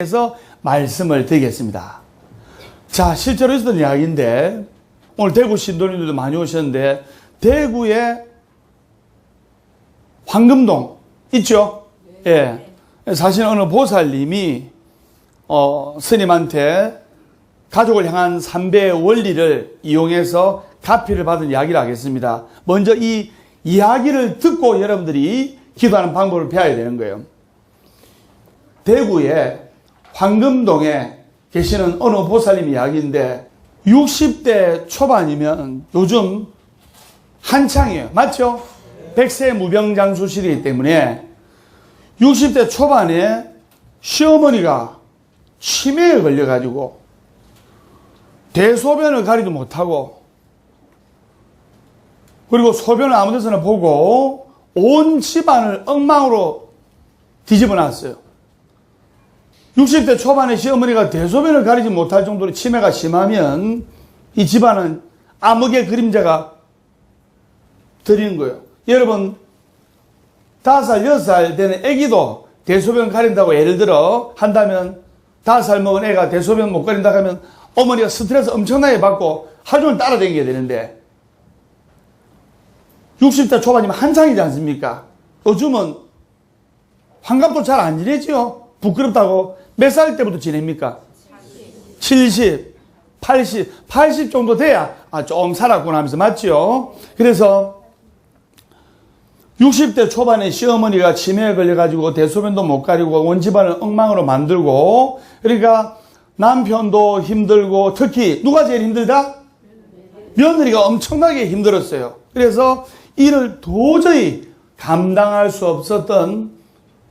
해서 말씀을 드리겠습니다. 자, 실제로 있었던 이야기인데 오늘 대구 신도님들도 많이 오셨는데 대구에 황금동 있죠? 예. 사실 어느 보살님이 스님한테 가족을 향한 삼배의 원리를 이용해서 가피를 받은 이야기를 하겠습니다. 먼저 이 이야기를 듣고 여러분들이 기도하는 방법을 배워야 되는 거예요. 대구에 황금동에 계시는 어느 보살님 이야기인데 60대 초반이면 요즘 한창이에요. 맞죠? 백세 무병장수시이기 때문에 60대 초반에 시어머니가 치매에 걸려가지고 대소변을 가리도 못하고 그리고 소변을 아무 데서나 보고 온 집안을 엉망으로 뒤집어 놨어요. 60대 초반에 시어머니가 대소변을 가리지 못할 정도로 치매가 심하면 이 집안은 암흑의 그림자가 들이는 거예요. 여러분 5살, 6살 되는 애기도 대소변 가린다고 예를 들어 한다면 5살 먹은 애가 대소변 못 가린다 하면 어머니가 스트레스 엄청나게 받고 하루 종일 따라다니게 되는데 60대 초반이면 한창이지 않습니까? 요즘은 환갑도 잘 안 지내지요. 부끄럽다고 몇 살 때부터 지냅니까? 70, 80 정도 돼야 좀 살았구나 하면서 맞죠? 그래서 60대 초반에 시어머니가 치매에 걸려가지고 대소변도 못 가리고 온 집안을 엉망으로 만들고 그러니까 남편도 힘들고 특히 누가 제일 힘들다? 며느리가 엄청나게 힘들었어요. 그래서 이를 도저히 감당할 수 없었던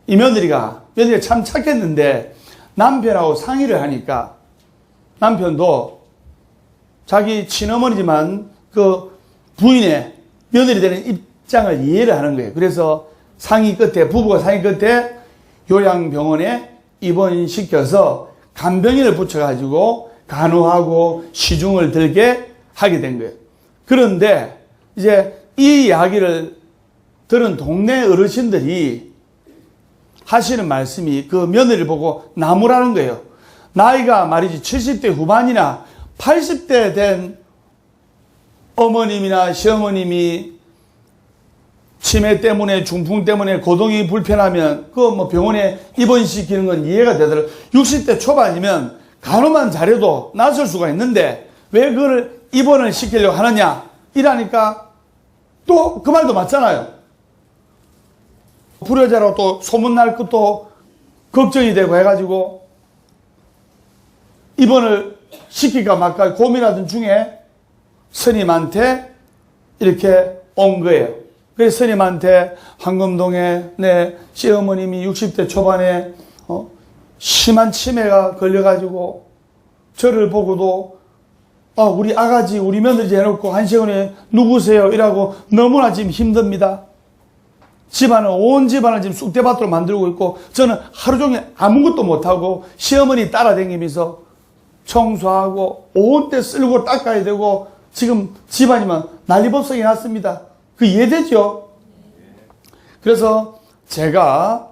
이 며느리가 참 착했는데 남편하고 상의를 하니까 남편도 자기 친어머니지만 그 부인의 며느리 되는 입장을 이해를 하는 거예요. 그래서 부부가 상의 끝에 요양병원에 입원시켜서 간병인을 붙여가지고 간호하고 시중을 들게 하게 된 거예요. 그런데 이제 이 이야기를 들은 동네 어르신들이 하시는 말씀이 그 며느리를 보고 나무라는 거예요. 나이가 말이지 70대 후반이나 80대 된 어머님이나 시어머님이 치매 때문에 중풍 때문에 고동이 불편하면 병원에 입원시키는 건 이해가 되더라고요. 60대 초반이면 간호만 잘해도 낫을 수가 있는데 왜 그걸 입원을 시키려고 하느냐 이러니까 또 그 말도 맞잖아요. 불효자라고 또 소문날 것도 걱정이 되고 해가지고 입원을 시킬까 말까 고민하던 중에 스님한테 이렇게 온 거예요. 그래서 스님한테 황금동에 내 시어머님이 60대 초반에 심한 치매가 걸려가지고 저를 보고도 우리 아가지 우리 며느리 해놓고 한 시간에 누구세요? 이라고 너무나 지금 힘듭니다. 온 집안을 지금 쑥대밭으로 만들고 있고 저는 하루 종일 아무것도 못하고 시어머니 따라다니면서 청소하고 온 때 쓸고 닦아야 되고 지금 집안이면 난리법석이 났습니다. 그 이해되죠? 그래서 제가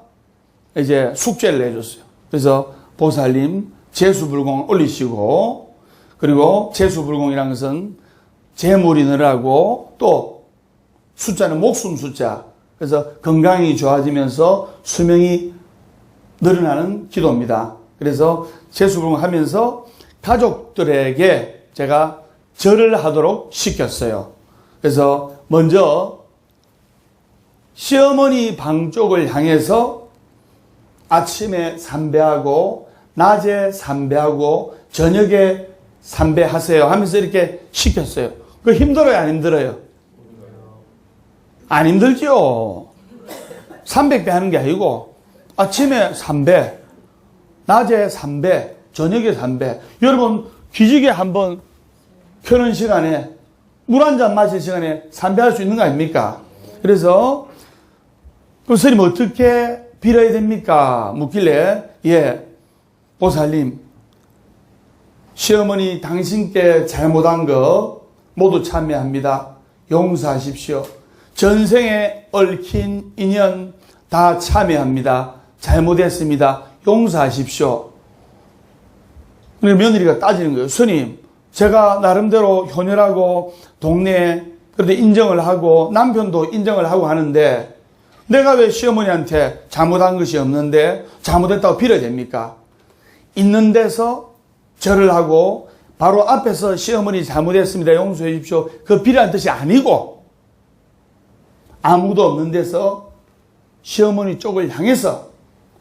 이제 숙제를 내줬어요. 그래서 보살님 제수불공 올리시고 그리고 제수불공이라는 것은 재물이 늘어나고 또 숫자는 목숨 숫자 그래서 건강이 좋아지면서 수명이 늘어나는 기도입니다. 그래서 제수불공 하면서 가족들에게 제가 절을 하도록 시켰어요. 그래서 먼저 시어머니 방 쪽을 향해서 아침에 삼배하고 낮에 삼배하고 저녁에 삼배하세요 하면서 이렇게 시켰어요. 그거 힘들어요? 안 힘들어요? 안 힘들죠. 300배 하는 게 아니고 아침에 3배, 낮에 3배, 저녁에 3배. 여러분 기지개 한번 켜는 시간에 물 한 잔 마실 시간에 3배 할 수 있는 거 아닙니까? 그래서 그럼 스님 어떻게 빌어야 됩니까? 묻길래 보살님 시어머니 당신께 잘못한 거 모두 참여합니다. 용서하십시오. 전생에 얽힌 인연 다 참여합니다. 잘못했습니다. 용서하십시오. 그러니까 며느리가 따지는 거예요. 스님, 제가 나름대로 효녀라고 동네에 그래도 인정을 하고 남편도 인정을 하고 하는데 내가 왜 시어머니한테 잘못한 것이 없는데 잘못했다고 빌어야 됩니까? 있는 데서 절을 하고 바로 앞에서 시어머니 잘못했습니다. 용서해 주십시오. 그 빌라는 뜻이 아니고 아무도 없는 데서 시어머니 쪽을 향해서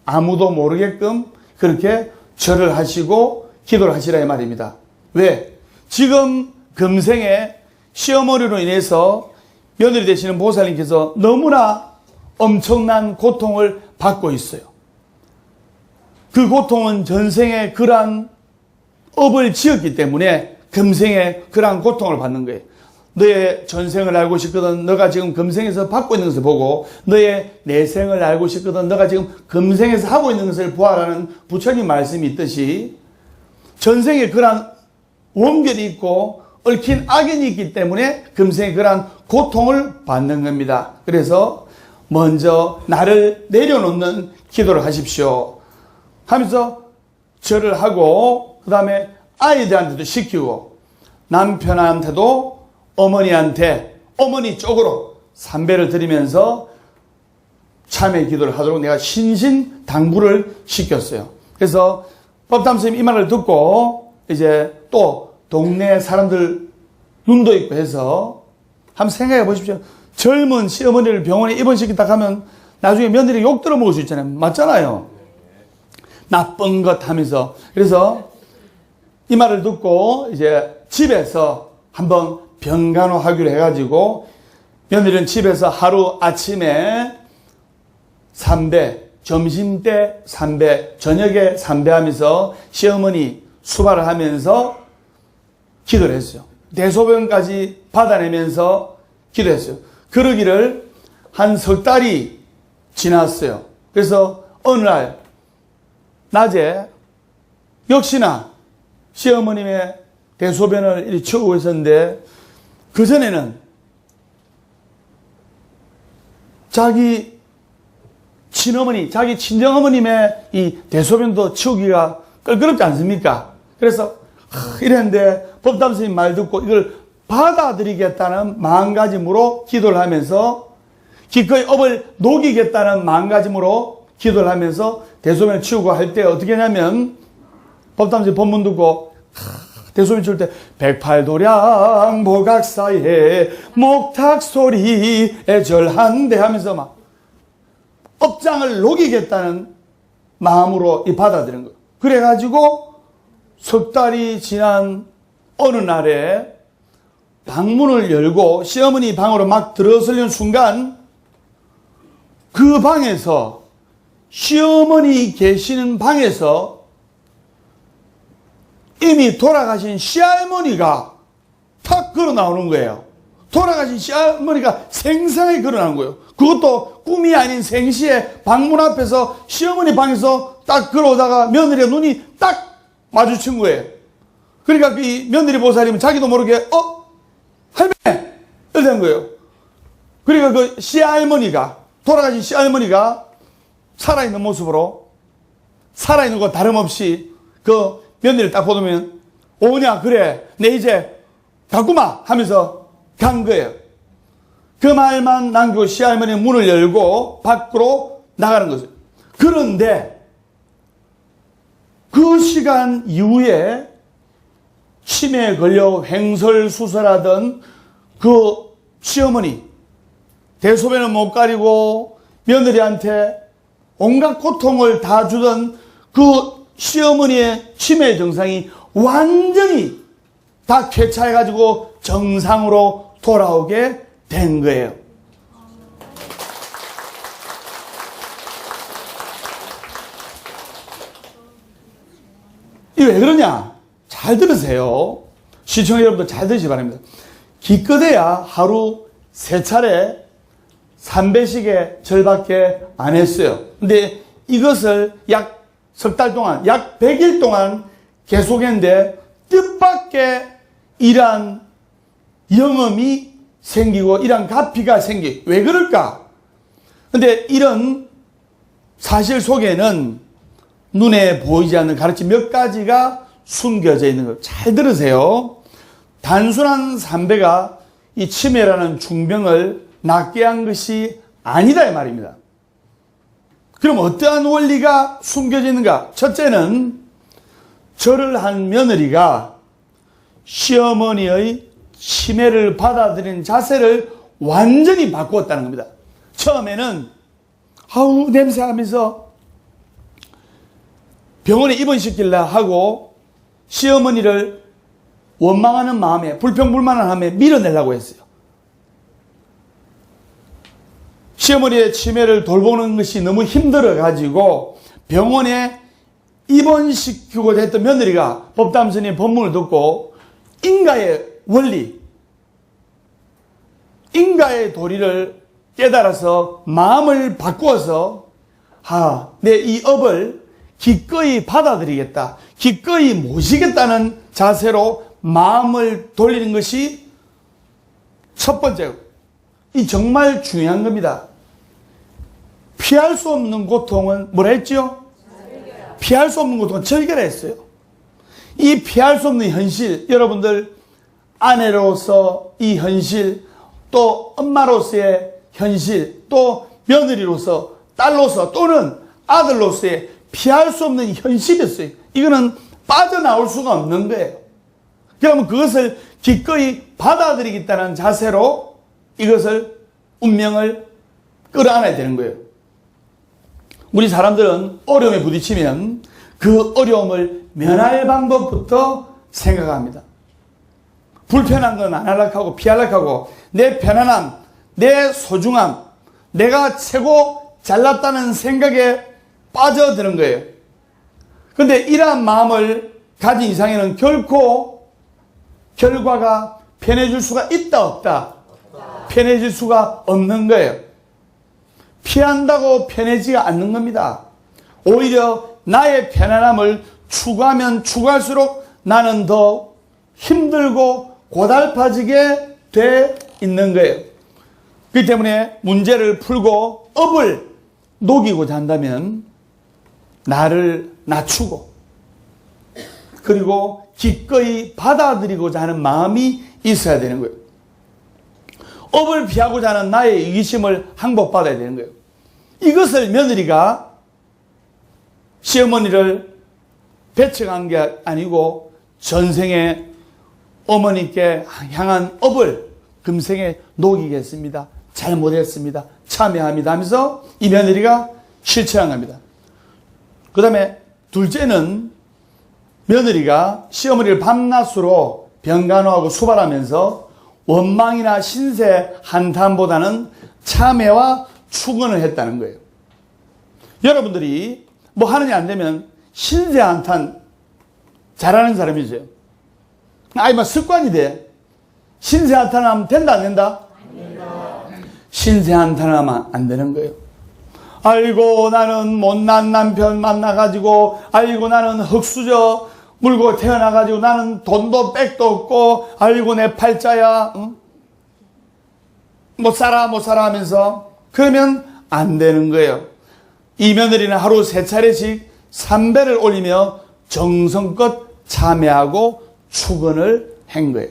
아무도 모르게끔 그렇게 절을 하시고 기도를 하시라 이 말입니다. 왜? 지금 금생에 시어머니로 인해서 며느리 되시는 보살님께서 너무나 엄청난 고통을 받고 있어요. 그 고통은 전생에 그러한 업을 지었기 때문에 금생에 그러한 고통을 받는 거예요. 너의 전생을 알고 싶거든 너가 지금 금생에서 받고 있는 것을 보고 너의 내생을 알고 싶거든 너가 지금 금생에서 하고 있는 것을 보아라는 부처님 말씀이 있듯이 전생에 그러한 원결이 있고 얽힌 악연이 있기 때문에 금생에 그러한 고통을 받는 겁니다. 그래서 먼저 나를 내려놓는 기도를 하십시오 하면서 절을 하고 그 다음에 아이들한테도 시키고 남편한테도 어머니한테 어머니 쪽으로 삼배를 드리면서 참회 기도를 하도록 내가 신신당부를 시켰어요. 그래서 법담 스님 이 말을 듣고 이제 또 동네 사람들 눈도 있고 해서 한번 생각해 보십시오. 젊은 시어머니를 병원에 입원시켰다 하면 나중에 며느리 욕 들어먹을 수 있잖아요. 맞잖아요. 나쁜 것 하면서. 그래서 이 말을 듣고 이제 집에서 한번 병간호하기로 해가지고 며느리는 집에서 하루 아침에 삼배, 점심때 삼배, 저녁에 삼배하면서 시어머니 수발을 하면서 기도를 했어요. 대소변까지 받아내면서 기도했어요. 그러기를 한 석 달이 지났어요. 그래서 어느 날 낮에 역시나 시어머님의 대소변을 이렇게 치우고 있었는데 그전에는 자기 친어머니, 자기 친정어머님의 이 대소변도 치우기가 껄끄럽지 않습니까? 그래서 이랬는데 법담 스님 말 듣고 이걸 받아들이겠다는 마음가짐으로 기도를 하면서 기꺼이 업을 녹이겠다는 마음가짐으로 기도를 하면서 대소변을 치우고 할 때 어떻게 하냐면 법담 스님 법문 듣고 대소변 치울 때 백팔도량 보각사에 목탁소리에 절한대 하면서 막 업장을 녹이겠다는 마음으로 받아들인 거예요. 그래가지고 석 달이 지난 어느 날에 방문을 열고 시어머니 방으로 막 들어서려는 순간 그 방에서 시어머니 계시는 방에서 이미 돌아가신 시할머니가 탁 걸어 나오는 거예요. 돌아가신 시할머니가 생생하게 걸어 나오는 거예요. 그것도 꿈이 아닌 생시에 방문 앞에서 시어머니 방에서 딱 걸어오다가 며느리의 눈이 딱 마주친 거예요. 그러니까 이 며느리 보살님은 자기도 모르게 할매! 이렇게 된 거예요. 그러니까 그 시할머니가 돌아가신 시할머니가 살아있는 모습으로 살아있는 거 다름없이 그 며느리를 딱 보면 오냐 그래 내 이제 갔구마 하면서 간 거예요. 그 말만 남기고 시할머니는 문을 열고 밖으로 나가는 거죠. 그런데 그 시간 이후에 치매에 걸려 횡설수설하던 그 시어머니 대소변을 못 가리고 며느리한테 온갖 고통을 다 주던 그 시어머니의 치매 증상이 완전히 다 쾌차해가지고 정상으로 돌아오게 된 거예요. 이게 왜 그러냐? 잘 들으세요. 시청자 여러분들 잘 들으시기 바랍니다. 기껏해야 하루 3차례 3배씩의 절밖에 안 했어요. 근데 이것을 약 석 달 동안, 약 100일 동안 계속했는데 뜻밖의 이러한 영험이 생기고 이러한 가피가 생기. 왜 그럴까? 근데 이런 사실 속에는 눈에 보이지 않는 가르침 몇 가지가 숨겨져 있는 것. 잘 들으세요. 단순한 삼배가 이 치매라는 중병을 낫게 한 것이 아니다 이 말입니다. 그럼 어떠한 원리가 숨겨져 있는가? 첫째는 절을 한 며느리가 시어머니의 치매를 받아들이는 자세를 완전히 바꾸었다는 겁니다. 처음에는 아우 냄새하면서 병원에 입원시키려 하고 시어머니를 원망하는 마음에 불평불만을 밀어내려고 했어요. 시어머니의 치매를 돌보는 것이 너무 힘들어가지고 병원에 입원시키고자 했던 며느리가 법담스님 법문을 듣고 인가의 원리, 인가의 도리를 깨달아서 마음을 바꾸어서 내 이 업을 기꺼이 받아들이겠다, 기꺼이 모시겠다는 자세로 마음을 돌리는 것이 첫 번째고, 이 정말 중요한 겁니다. 피할 수 없는 고통은 뭐라 했죠? 피할 수 없는 고통은 절개라 했어요. 이 피할 수 없는 현실, 여러분들 아내로서 이 현실, 또 엄마로서의 현실, 또 며느리로서, 딸로서, 또는 아들로서의 피할 수 없는 현실이었어요. 이거는 빠져나올 수가 없는 거예요. 그러면 그것을 기꺼이 받아들이겠다는 자세로 이것을, 운명을 끌어안아야 되는 거예요. 우리 사람들은 어려움에 부딪히면 그 어려움을 면할 방법부터 생각합니다. 불편한 건 안 하려고 하고 피하려고 하고, 내 편안함, 내 소중함, 내가 최고 잘났다는 생각에 빠져드는 거예요. 그런데 이러한 마음을 가진 이상에는 결코 결과가 편해질 수가 있다 없다? 편해질 수가 없는 거예요. 피한다고 편해지가 않는 겁니다. 오히려 나의 편안함을 추구하면 추구할수록 나는 더 힘들고 고달파지게 돼 있는 거예요. 그렇기 때문에 문제를 풀고 업을 녹이고자 한다면 나를 낮추고, 그리고 기꺼이 받아들이고자 하는 마음이 있어야 되는 거예요. 업을 피하고자 하는 나의 이기심을 항복받아야 되는 거예요. 이것을 며느리가 시어머니를 배척한 게 아니고 전생에 어머니께 향한 업을 금생에 녹이겠습니다, 잘못했습니다, 참여합니다 하면서 이 며느리가 실천한 겁니다. 그 다음에 둘째는 며느리가 시어머니를 밤낮으로 병간호하고 수발하면서 원망이나 신세 한탄보다는 참회와 축원을 했다는 거예요. 여러분들이 뭐 하느냐 안 되면 신세 한탄 잘하는 사람이죠. 뭐 습관이 돼. 신세 한탄하면 된다 안 된다? 신세 한탄하면 안 되는 거예요. 아이고 나는 못난 남편 만나가지고, 아이고 나는 흙수저 물고 태어나가지고, 나는 돈도 백도 없고, 아이고 내 팔자야, 응? 못 살아 하면서, 그러면 안 되는 거예요. 이 며느리는 하루 3차례씩 삼배를 올리며 정성껏 참회하고 축원을 한 거예요.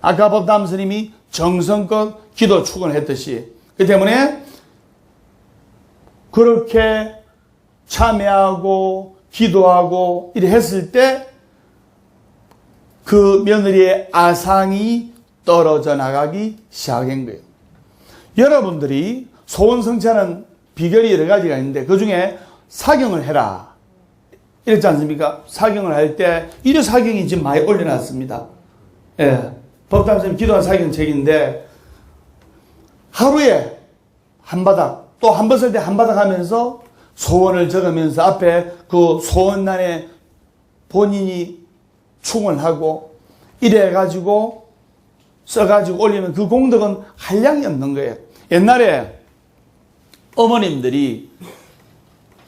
아까 법담 스님이 정성껏 기도 축원을 했듯이, 그 때문에 그렇게 참회하고 기도하고 이래 했을 때 그 며느리의 아상이 떨어져 나가기 시작한 거예요. 여러분들이 소원 성취하는 비결이 여러 가지가 있는데 그 중에 사경을 해라 이랬지 않습니까? 사경을 할 때 이래 사경이 지금 많이 올려놨습니다. 예, 법담 선생님 기도한 사경 책인데 하루에 한 바닥, 또 한 번 쓸 때 한 바닥 하면서 소원을 적으면서 앞에 그 소원란에 본인이 충원하고 이래가지고 써가지고 올리면 그 공덕은 한량이 없는 거예요. 옛날에 어머님들이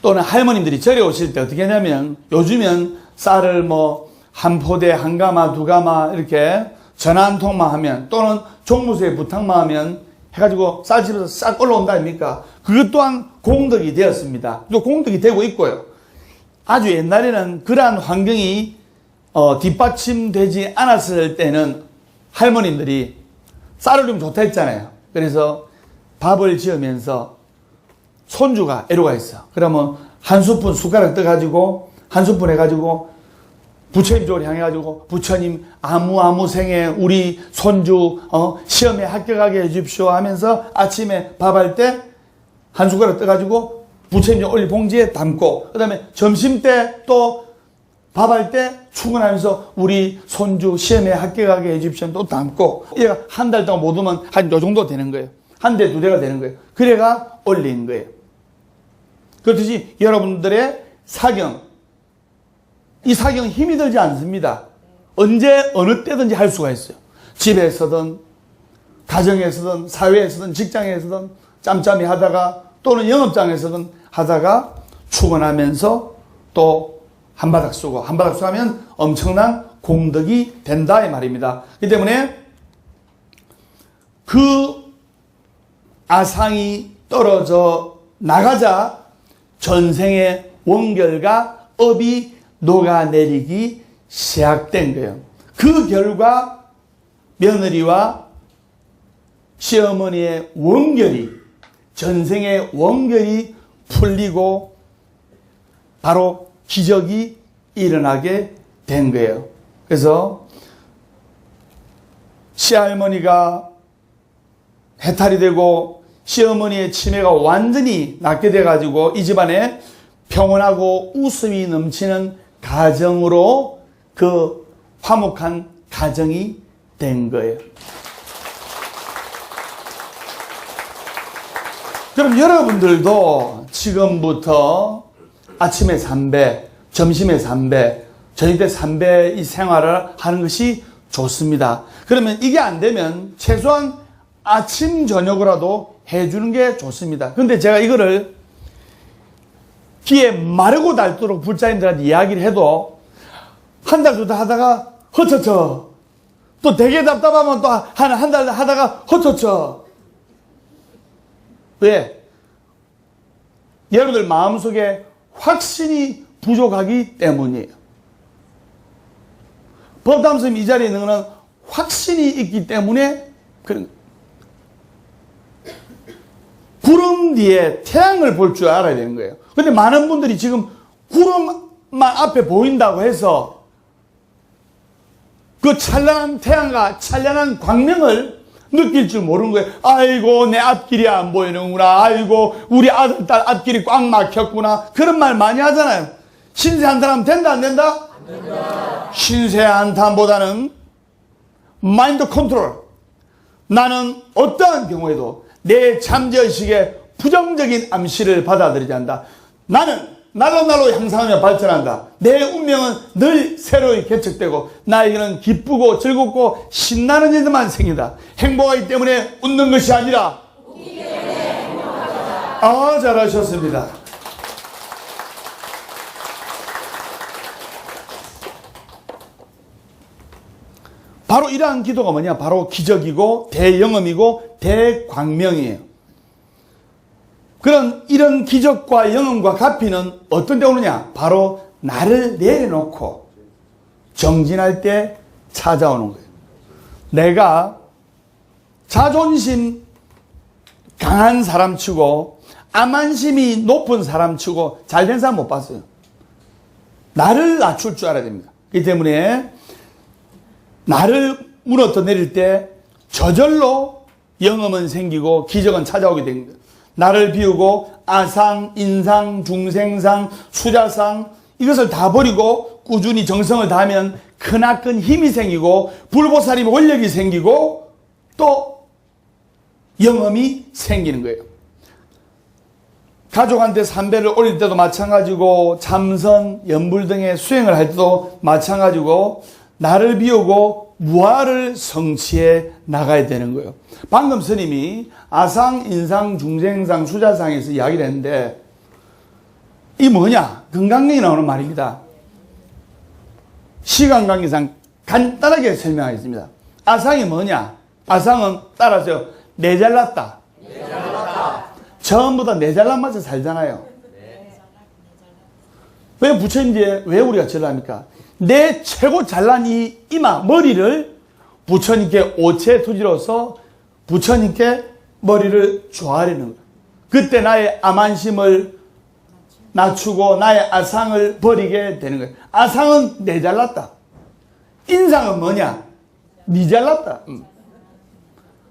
또는 할머님들이 절에 오실 때 어떻게 하냐면, 요즘은 쌀을 뭐 한 포대, 한 가마, 두 가마 이렇게 전화 한 통만 하면, 또는 종무소에 부탁만 하면 해가지고 쌀집에서 싹 올라온다 아닙니까? 그것 또한 공덕이 되었습니다. 또 공덕이 되고 있고요. 아주 옛날에는 그러한 환경이 뒷받침되지 않았을 때는 할머님들이 쌀을 좀 좋다 했잖아요. 그래서 밥을 지으면서 손주가 애로가 있어. 그러면 한 스푼 숟가락 떠가지고 한 스푼 해가지고 부처님 쪽으로 향해가지고 부처님 아무 생에 우리 손주 시험에 합격하게 해주십시오 하면서 아침에 밥할 때 한 숟가락 떠가지고 부처님 쪽 올리 봉지에 담고 그 다음에 점심 때 또 밥할 때 출근하면서 우리 손주 시험에 합격하게 해주십시오 또 담고 얘가 한 달 동안 못 오면 한 요 정도 되는 거예요. 한 대 두 대가 되는 거예요. 그래가 올린 거예요. 그렇듯이 여러분들의 사경, 이 사경 힘이 들지 않습니다. 언제 어느 때든지 할 수가 있어요. 집에서든 가정에서든 사회에서든 직장에서든 짬짬이 하다가 또는 영업장에서든 하다가 출근하면서 또 한바닥 쓰고 한바닥 쓰면 엄청난 공덕이 된다 이 말입니다. 그렇기 때문에 그 아상이 떨어져 나가자 전생의 원결과 업이 녹아내리기 시작된 거예요. 그 결과 며느리와 시어머니의 원결이 전생의 원결이 풀리고 바로 기적이 일어나게 된 거예요. 그래서 시할머니가 해탈이 되고 시어머니의 치매가 완전히 낫게 돼가지고 이 집안에 평온하고 웃음이 넘치는 가정으로 그 화목한 가정이 된 거예요. 그럼 여러분들도 지금부터 아침에 3배, 점심에 3배, 저녁 때 3배 이 생활을 하는 것이 좋습니다. 그러면 이게 안 되면 최소한 아침, 저녁으로라도 해주는 게 좋습니다. 근데 제가 이거를 귀에 마르고 닳도록 불자님들한테 이야기를 해도 한 달, 두 달 하다가 허처처. 또 되게 답답하면 또 한 달 하다가 허처처. 왜? 여러분들 마음속에 확신이 부족하기 때문이에요. 법담스님 이 자리에 있는 것은 확신이 있기 때문에 그런 거예요. 구름 뒤에 태양을 볼 줄 알아야 되는 거예요. 근데 많은 분들이 지금 구름만 앞에 보인다고 해서 그 찬란한 태양과 찬란한 광명을 느낄 줄 모르는 거예요. 아이고 내 앞길이 안 보이는구나. 아이고 우리 아들 딸 앞길이 꽉 막혔구나. 그런 말 많이 하잖아요. 신세 한탄하면 된다 안 된다? 안 된다. 신세 한탄보다는 마인드 컨트롤. 나는 어떠한 경우에도 내 잠재의식의 부정적인 암시를 받아들이지 않는다. 나는 날로 향상하며 발전한다. 내 운명은 늘 새로이 개척되고 나에게는 기쁘고 즐겁고 신나는 일들만 생긴다. 행복하기 때문에 웃는 것이 아니라 잘하셨습니다. 바로 이러한 기도가 뭐냐? 바로 기적이고 대영험이고 대광명이에요. 이런 기적과 영험과 가피는 어떤 데 오느냐? 바로 나를 내려놓고 정진할 때 찾아오는 거예요. 내가 자존심 강한 사람치고 암만심이 높은 사람치고 잘된 사람 못 봤어요. 나를 낮출 줄 알아야 됩니다. 그렇기 때문에 나를 무너져 내릴 때 저절로 영험은 생기고 기적은 찾아오게 됩니다. 나를 비우고 아상, 인상, 중생상, 수자상 이것을 다 버리고 꾸준히 정성을 다하면 크나큰 힘이 생기고 불보살림의 원력이 생기고 또 영험이 생기는 거예요. 가족한테 삼배를 올릴 때도 마찬가지고 참선, 연불 등의 수행을 할 때도 마찬가지고 나를 비우고 무아를 성취해 나가야 되는 거예요. 방금 스님이 아상, 인상, 중생상, 수자상에서 이야기를 했는데 이 뭐냐? 건강경에 나오는 말입니다. 시간관계상 간단하게 설명하겠습니다. 아상이 뭐냐? 아상은 따라서요. 내 잘났다. 전부 다 내 잘난 맛에 살잖아요. 왜 부처님께 왜 우리가 절을 합니까? 내 최고 잘난 이 이마, 머리를 부처님께 오체투지로서 부처님께 머리를 조아리는 거예요. 그때 나의 암안심을 낮추고 나의 아상을 버리게 되는 거예요. 아상은 내 잘났다. 인상은 뭐냐? 니 잘났다.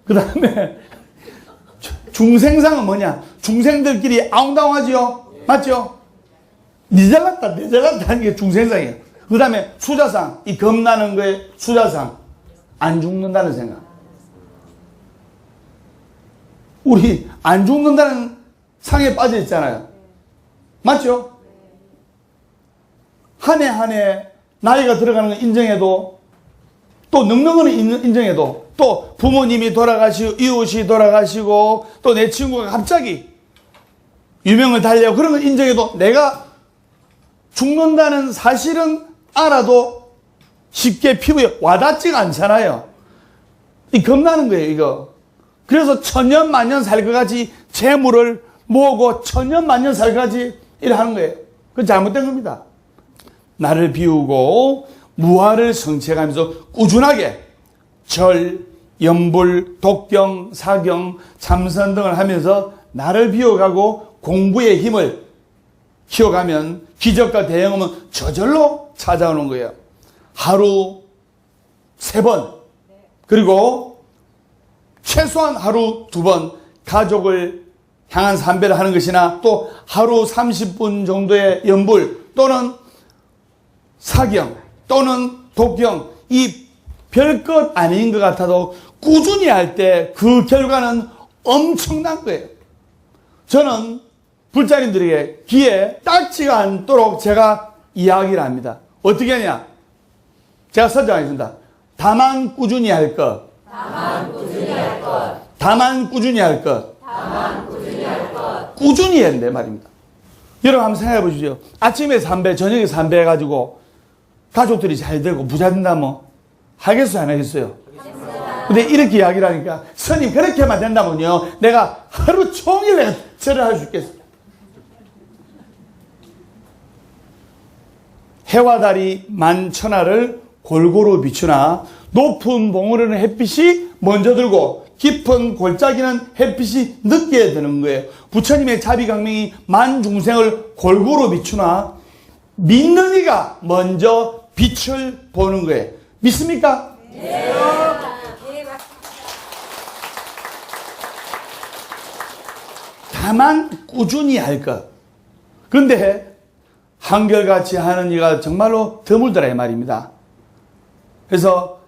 그 다음에 중생상은 뭐냐? 중생들끼리 아웅다웅하지요? 맞죠? 니 잘났다, 내 잘났다 하는 게 중생상이에요. 그 다음에 수자상, 이 겁나는 거에 수자상. 안 죽는다는 생각. 우리 안 죽는다는 상에 빠져 있잖아요. 맞죠? 한 해 한 해 나이가 들어가는 걸 인정해도, 또 늙는 거는 인정해도, 또 부모님이 돌아가시고 이웃이 돌아가시고 또 내 친구가 갑자기 유명을 달려고 그런 걸 인정해도 내가 죽는다는 사실은 알아도 쉽게 피부에 와닿지가 않잖아요. 이 겁나는 거예요, 이거. 그래서 천년 만년 살 것 같이 재물을 모으고 천년 만년 살 것 같이 이래 하는 거예요. 그건 잘못된 겁니다. 나를 비우고 무아를 성취해가면서 꾸준하게 절, 염불, 독경, 사경, 참선 등을 하면서 나를 비워가고 공부의 힘을 키워가면 기적과 대형음은 저절로 찾아오는 거예요. 하루 3번, 그리고 최소한 하루 2번 가족을 향한 삼배를 하는 것이나, 또 하루 30분 정도의 염불 또는 사경 또는 독경, 이 별것 아닌 것 같아도 꾸준히 할 때 그 결과는 엄청난 거예요. 저는 불자님들에게 귀에 딱지가 않도록 제가 이야기를 합니다. 어떻게 하냐? 제가 설정하겠습니다. 다만 꾸준히 할 것. 다만 꾸준히 할 것. 다만 꾸준히 할 것. 다만 꾸준히 할 것. 꾸준히 해야 된다 말입니다. 여러분 한번 생각해 보시죠. 아침에 3배, 저녁에 3배 해가지고 가족들이 잘 되고 부자 된다면 하겠어요, 안 하겠어요? 근데 이렇게 이야기를 하니까, 스님 그렇게만 된다면요 내가 하루 종일 절을 할 수 있겠어요. 해와 달이 만천하를 골고루 비추나 높은 봉우리는 햇빛이 먼저 들고 깊은 골짜기는 햇빛이 늦게 드는 거예요. 부처님의 자비강명이 만중생을 골고루 비추나 믿는 이가 먼저 빛을 보는 거예요. 믿습니까? 네. 다만 꾸준히 할 것. 그런데 한결같이 하는 이가 정말로 드물더라 이 말입니다. 그래서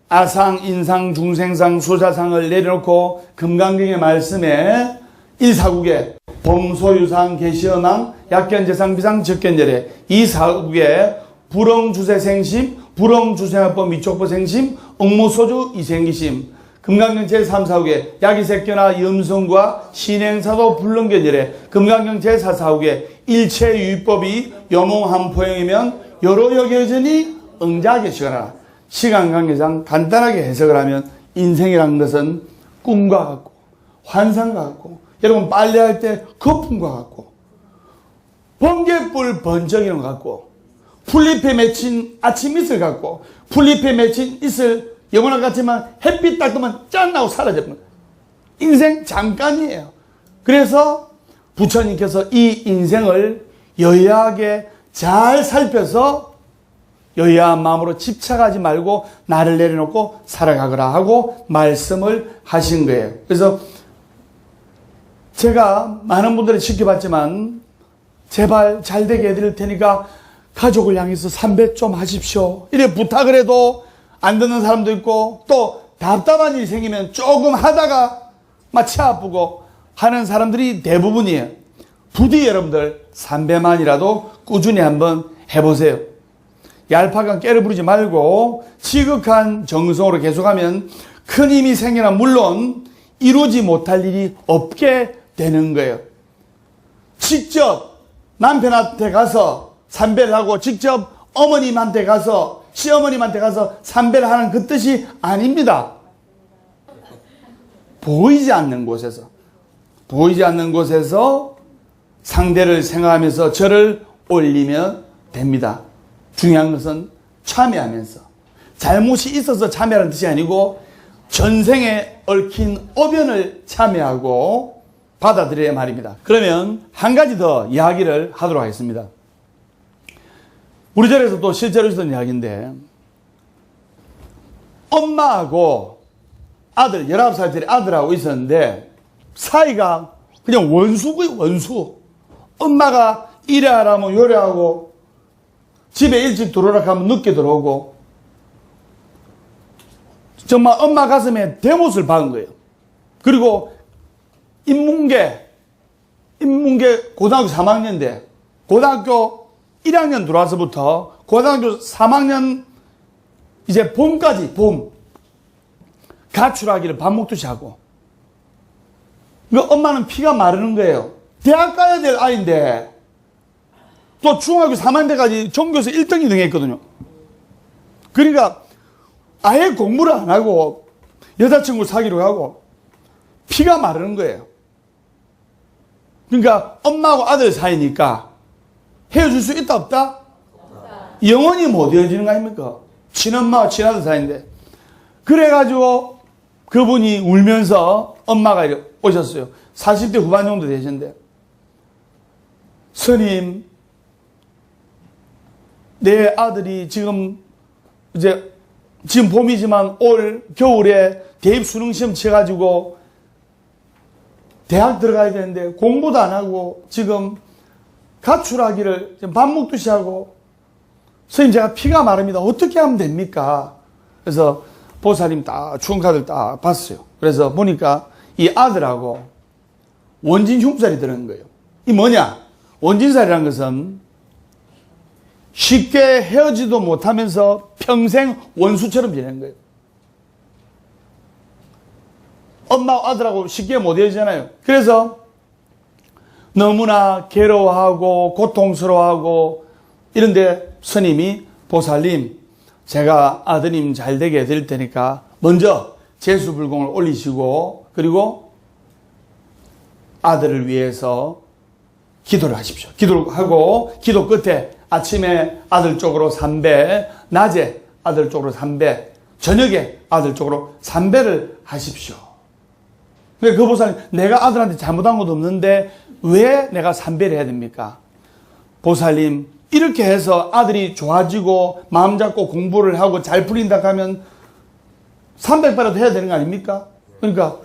아상, 인상, 중생상, 수자상을 내려놓고 금강경의 말씀에 1사국에 범소유상, 계시언왕, 약견재상, 비상, 적견재래, 이 사국에 불엉주세생심, 불엉주생합법, 미촉보생심, 응무소주, 이생기심, 금강경 제3사국에 약이색견화, 염성과 신행사도 불능견재래, 금강경 제4사국에 일체유법이 여몽함포형이면 여러 여겨지니 응자계시거나. 시간 관계상 간단하게 해석을 하면 인생이라는 것은 꿈과 같고 환상과 같고, 여러분 빨래할 때 거품과 같고 번개불 번쩍이는 것 같고 풀잎에 맺힌 아침 이슬 같고, 풀잎에 맺힌 이슬 영원한 같지만 햇빛 딱 뜨면 짠 하고 사라집니다. 인생 잠깐이에요. 그래서 부처님께서 이 인생을 여야하게 잘 살펴서 여야한 마음으로 집착하지 말고 나를 내려놓고 살아가거라 하고 말씀을 하신 거예요. 그래서 제가 많은 분들이 지켜봤지만 제발 잘 되게 해드릴 테니까 가족을 향해서 삼배 좀 하십시오, 이래 부탁을 해도 안 듣는 사람도 있고, 또 답답한 일이 생기면 조금 하다가 마치 아프고 하는 사람들이 대부분이에요. 부디 여러분들 3배만이라도 꾸준히 한번 해보세요. 얄팍한 깨를 부리지 말고 지극한 정성으로 계속하면 큰 힘이 생기나 물론 이루지 못할 일이 없게 되는 거예요. 직접 남편한테 가서 삼배를 하고 직접 어머님한테 가서, 시어머님한테 가서 삼배를 하는 그 뜻이 아닙니다. 보이지 않는 곳에서 상대를 생각하면서 저를 올리면 됩니다. 중요한 것은 참회하면서, 잘못이 있어서 참회하는 뜻이 아니고 전생에 얽힌 어변을 참회하고 받아들여야 말입니다. 그러면 한 가지 더 이야기를 하도록 하겠습니다. 우리 절에서 또 실제로 있었던 이야기인데, 엄마하고 아들, 19살짜리 아들하고 있었는데 사이가 그냥 원수고요, 원수. 엄마가 이래 하라면 요래 하고, 집에 일찍 들어오라 하면 늦게 들어오고, 정말 엄마 가슴에 대못을 박은 거예요. 그리고 인문계 고등학교 3학년인데, 고등학교 1학년 들어와서부터 고등학교 3학년 이제 봄까지, 가출하기를 밥 먹듯이 하고, 엄마는 피가 마르는 거예요. 대학 가야 될 아이인데, 또 중학교 3학년 때까지 전교에서 1등, 2등 했거든요. 그러니까 아예 공부를 안 하고 여자친구 사귀려고 하고 피가 마르는 거예요. 그러니까 엄마하고 아들 사이니까 헤어질 수 있다 없다? 영원히 못 헤어지는 거 아닙니까? 친엄마와 친아들 사이인데. 그래가지고 그분이 울면서 엄마가 오셨어요. 40대 후반 정도 되셨는데, 스님, 내 아들이 지금 봄이지만 올 겨울에 대입 수능 시험 쳐가지고 대학 들어가야 되는데 공부도 안 하고 지금 가출하기를 밥 먹듯이 하고, 선생님 제가 피가 마릅니다. 어떻게 하면 됩니까? 그래서 보살님 추은카드를 딱 봤어요. 그래서 보니까 이 아들하고 원진 흉살이 드는 거예요. 이 뭐냐? 원진살이라는 것은 쉽게 헤어지도 못하면서 평생 원수처럼 지내는 거예요. 엄마와 아들하고 쉽게 못 헤어지잖아요. 그래서 너무나 괴로워하고 고통스러워하고 이런데 스님이, 보살님, 제가 아드님 잘 되게 해드릴 테니까 먼저 제수불공을 올리시고, 그리고 아들을 위해서 기도를 하십시오. 기도를 하고, 기도 끝에 아침에 아들 쪽으로 3배, 낮에 아들 쪽으로 3배, 저녁에 아들 쪽으로 3배를 하십시오. 그 보살님, 내가 아들한테 잘못한 것도 없는데 왜 내가 3배를 해야 됩니까? 보살님, 이렇게 해서 아들이 좋아지고 마음 잡고 공부를 하고 잘 풀린다 하면 300배라도 해야 되는 거 아닙니까? 그러니까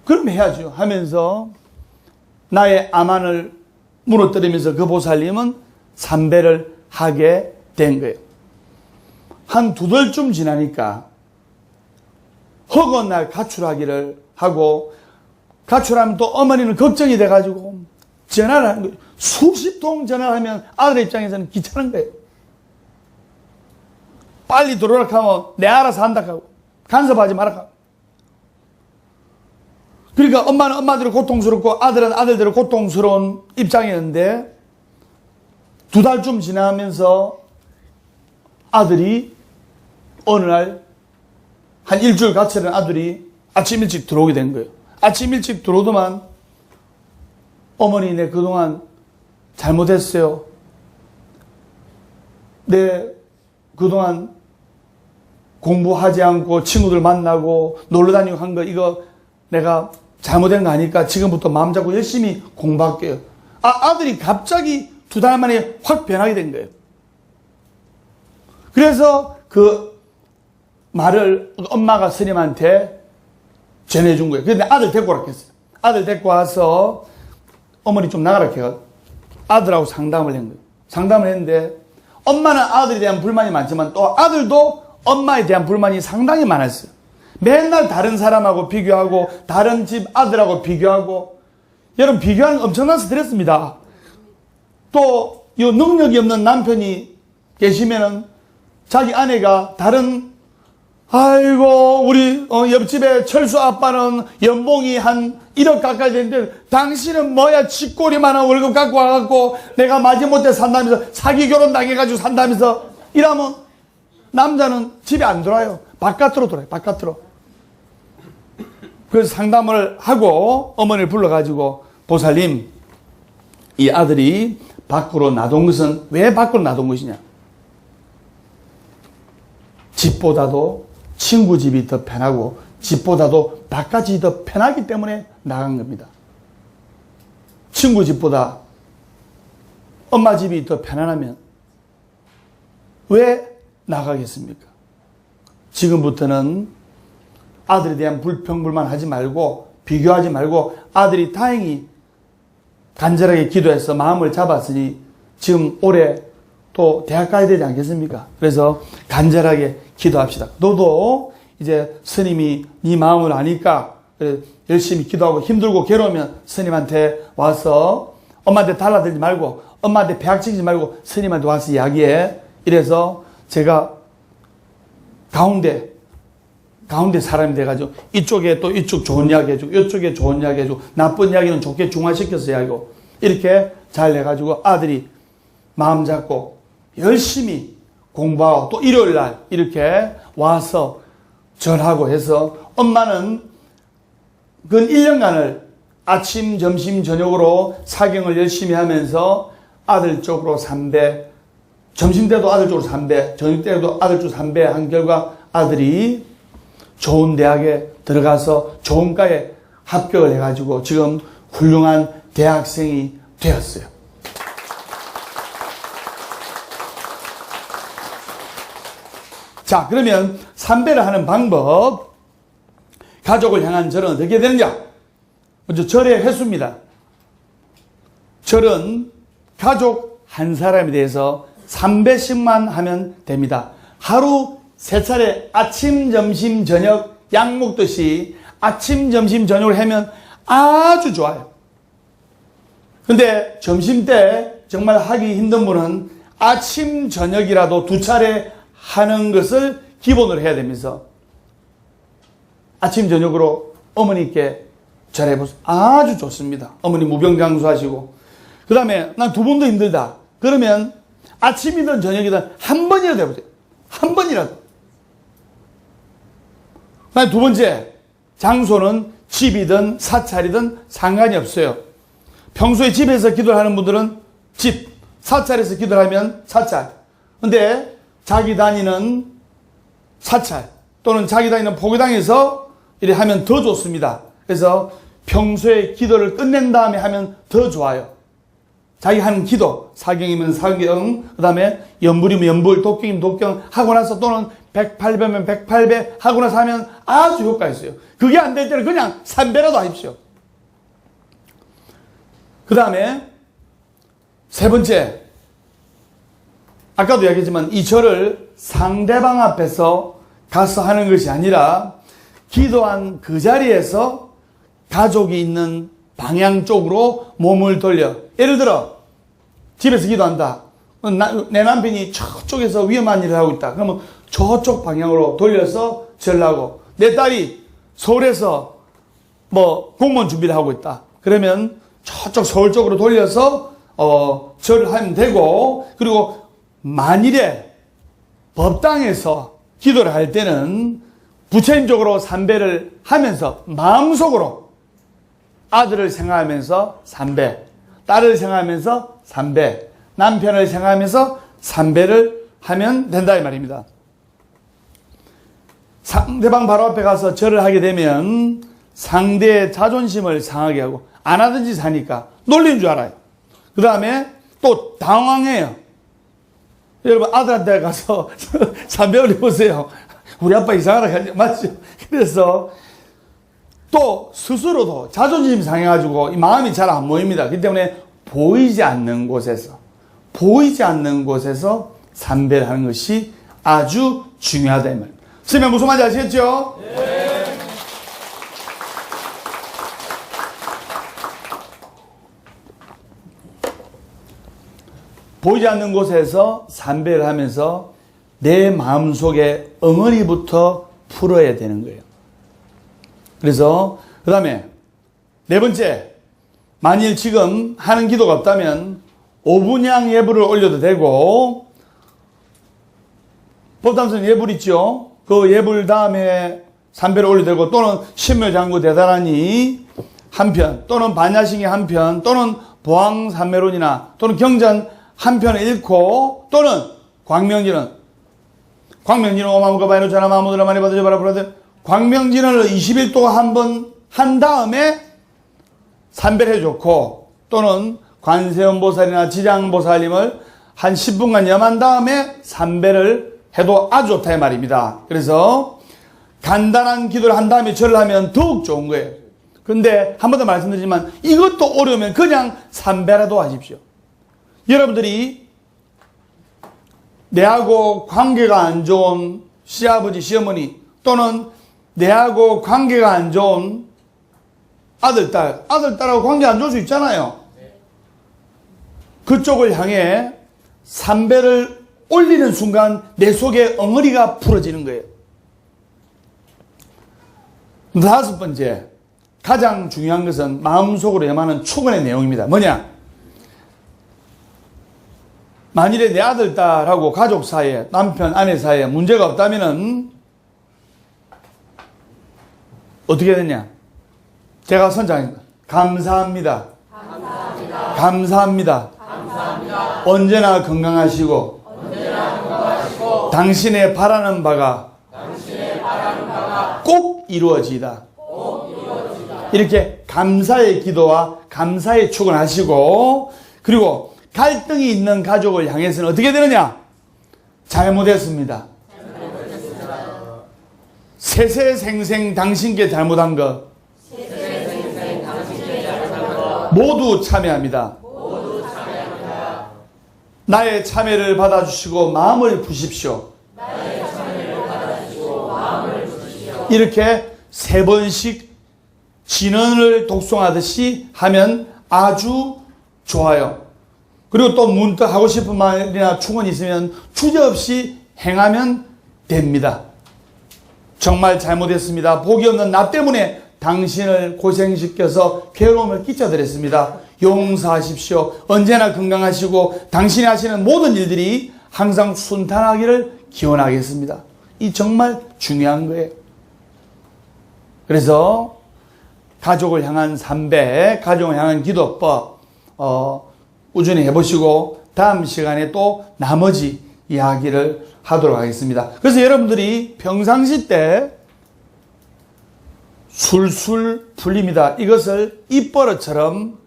그럼 해야죠 하면서 나의 암안을 무너뜨리면서 그 보살님은 3배를 하게 된 거예요. 한 2달쯤 지나니까 허구한 날 가출하기를 하고, 가출하면 또 어머니는 걱정이 돼가지고 전화를 하는 거예요. 수십 통 전화를 하면 아들 입장에서는 귀찮은 거예요. 빨리 들어오라 하면 내 알아서 한다 하고 간섭하지 마라 하고. 그러니까 엄마는 엄마대로 고통스럽고 아들은 아들대로 고통스러운 입장이었는데, 2달쯤 지나면서 아들이 어느 날 한 일주일 같이 있는 아들이 아침 일찍 들어오게 된 거예요. 아침 일찍 들어오더만, 어머니, 내 그동안 잘못했어요. 내 그동안 공부하지 않고 친구들 만나고 놀러 다니고 한 거, 이거 내가 잘못된 거 아니까 지금부터 마음 잡고 열심히 공부할게요. 아들이 갑자기 2달 만에 확 변하게 된 거예요. 그래서 그 말을 엄마가 스님한테 전해준 거예요. 근데 아들 데리고 오라고 했어요. 아들 데리고 와서 어머니 좀 나가라 해서 아들하고 상담을 한 거예요. 상담을 했는데 엄마는 아들에 대한 불만이 많지만 또 아들도 엄마에 대한 불만이 상당히 많았어요. 맨날 다른 사람하고 비교하고 다른 집 아들하고 비교하고, 여러분 비교하는 거 엄청난 스트레스입니다. 또 이 능력이 없는 남편이 계시면은 자기 아내가 다른, 아이고 우리 옆집에 철수 아빠는 연봉이 한 1억 가까이 되는데 당신은 뭐야 쥐꼬리만한 월급 갖고 와갖고 내가 마지못해 산다면서 사기 결혼 당해가지고 산다면서 이러면 남자는 집에 안 돌아요. 바깥으로 돌아요. 바깥으로. 그래서 상담을 하고 어머니를 불러가지고, 보살님, 이 아들이 밖으로 놔둔 것은 왜 밖으로 놔둔 것이냐? 집보다도 친구 집이 더 편하고 집보다도 바깥이 더 편하기 때문에 나간 겁니다. 친구 집보다 엄마 집이 더 편안하면 왜 나가겠습니까? 지금부터는 아들에 대한 불평불만 하지 말고 비교하지 말고 아들이 다행히 간절하게 기도해서 마음을 잡았으니 지금 올해 또 대학 가야 되지 않겠습니까? 그래서 간절하게 기도합시다. 너도 이제 스님이 네 마음을 아니까 열심히 기도하고 힘들고 괴로우면 스님한테 와서 엄마한테 달라들지 말고 엄마한테 배악치지 말고 스님한테 와서 이야기해. 이래서 제가 가운데 사람이 돼가지고 이쪽에 또 이쪽 좋은 이야기 해주고 이쪽에 좋은 이야기 해주고 나쁜 이야기는 좋게 중화시켜서 이야기하고 이렇게 잘 해가지고 아들이 마음 잡고 열심히 공부하고 또 일요일날 이렇게 와서 절하고 해서 엄마는 근 1년간을 아침, 점심, 저녁으로 사경을 열심히 하면서 아들 쪽으로 3배, 점심 때도 아들 쪽으로 3배, 저녁 때도 아들 쪽으로 3배 한 결과 아들이 좋은 대학에 들어가서 좋은 과에 합격을 해가지고 지금 훌륭한 대학생이 되었어요. 자, 그러면 3배를 하는 방법, 가족을 향한 절은 어떻게 되느냐? 먼저 절의 횟수입니다. 절은 가족 한 사람에 대해서 3배씩만 하면 됩니다. 하루 3차례 아침, 점심, 저녁 약 먹듯이 아침, 점심, 저녁을 하면 아주 좋아요. 근데 점심 때 정말 하기 힘든 분은 아침, 저녁이라도 2차례 하는 것을 기본으로 해야 되면서 아침, 저녁으로 어머니께 절해보세요. 아주 좋습니다. 어머니 무병장수하시고. 그 다음에 난 2번도 힘들다. 그러면 아침이든 저녁이든 한 번이라도 해보세요. 한 번이라도. 두 번째, 장소는 집이든 사찰이든 상관이 없어요. 평소에 집에서 기도를 하는 분들은 집, 사찰에서 기도를 하면 사찰. 근데 자기 다니는 사찰 또는 자기 다니는 포교당에서 이렇게 하면 더 좋습니다. 그래서 평소에 기도를 끝낸 다음에 하면 더 좋아요. 자기 하는 기도, 사경이면 사경, 그 다음에 연불이면 연불, 독경이면 독경 하고 나서 또는 108배면 108배 하고 나서 하면 아주 효과가 있어요. 그게 안 될 때는 그냥 3배라도 하십시오. 그 다음에 세 번째, 아까도 이야기했지만 이 절을 상대방 앞에서 가서 하는 것이 아니라 기도한 그 자리에서 가족이 있는 방향 쪽으로 몸을 돌려. 예를 들어 집에서 기도한다. 내 남편이 저쪽에서 위험한 일을 하고 있다. 그러면 저쪽 방향으로 돌려서 절하고, 내 딸이 서울에서 공무원 준비를 하고 있다. 그러면 저쪽 서울 쪽으로 돌려서 절을 하면 되고, 그리고 만일에 법당에서 기도를 할 때는 부처님 쪽으로 3배를 하면서 마음속으로 아들을 생각하면서 3배, 딸을 생각하면서 3배, 남편을 생각하면서 3배를 하면 된다 이 말입니다. 상대방 바로 앞에 가서 절을 하게 되면 상대의 자존심을 상하게 하고 안 하던 짓 하니까 놀리는 줄 알아요. 그 다음에 또 당황해요. 여러분 아들한테 가서 300을 해보세요. 우리 아빠 이상하다 하지 맞죠? 그래서 또 스스로도 자존심 상해가지고 마음이 잘 안 모입니다. 그렇기 때문에 보이지 않는 곳에서 3배를 하는 것이 아주 중요하다 이 말입니다. 선생님 무슨 말인지 아시겠죠? 네. 보이지 않는 곳에서 3배를 하면서 내 마음속에 엉어리부터 풀어야 되는 거예요. 그래서 그 다음에 네 번째, 만일 지금 하는 기도가 없다면 5분향 예불을 올려도 되고, 법담선 예불 있죠? 그 예불 다음에 3배를 올려도 되고, 또는 신묘장구 대단하니 한 편, 또는 반야신이 한 편, 또는 보왕산매론이나 또는 경전 한 편을 읽고 또는 광명진은 오마무가 바이노 자나 마무드라 많이 받으셔봐라 브라들 광명진을 20일 동안 한 번 한 다음에 삼배를 해줬고 또는 관세음보살이나 지장보살님을 한 10분간 염한 다음에 삼배를 해도 아주 좋다 이 말입니다. 그래서 간단한 기도를 한 다음에 절을 하면 더욱 좋은 거예요. 근데 한 번 더 말씀드리지만 이것도 어려우면 그냥 삼배라도 하십시오. 여러분들이 내하고 관계가 안 좋은 시아버지, 시어머니 또는 내하고 관계가 안 좋은 아들, 딸하고 관계 안 좋을 수 있잖아요. 그쪽을 향해 삼배를 올리는 순간 내 속에 엉어리가 풀어지는 거예요. 다섯 번째, 가장 중요한 것은 마음속으로 염하는 축원의 내용입니다. 뭐냐? 만일에 내 아들, 딸하고 가족 사이에, 남편, 아내 사이에 문제가 없다면은 어떻게 되냐? 제가 선장입니다. 감사합니다. 감사합니다. 감사합니다. 감사합니다. 언제나 건강하시고, 당신의 바라는 바가 꼭 이루어지다. 이렇게 감사의 기도와 감사의 축을 하시고, 그리고 갈등이 있는 가족을 향해서는 어떻게 되느냐? 잘못했습니다. 세세생생 당신께 잘못한 것 모두 참회합니다. 나의 참회를 받아주시고 마음을 푸십시오. 이렇게 세 번씩 진언을 독송하듯이 하면 아주 좋아요. 그리고 또 문득 하고 싶은 말이나 충원이 있으면 주저없이 행하면 됩니다. 정말 잘못했습니다. 복이 없는 나 때문에 당신을 고생시켜서 괴로움을 끼쳐드렸습니다. 용서하십시오. 언제나 건강하시고 당신이 하시는 모든 일들이 항상 순탄하기를 기원하겠습니다. 이 정말 중요한 거예요. 그래서 가족을 향한 삼배, 가족을 향한 기도법 꾸준히 해보시고 다음 시간에 또 나머지 이야기를 하도록 하겠습니다. 그래서 여러분들이 평상시 때 술술 풀립니다. 이것을 입버릇처럼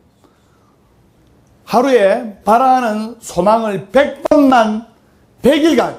하루에 바라는 소망을 100번만 100일간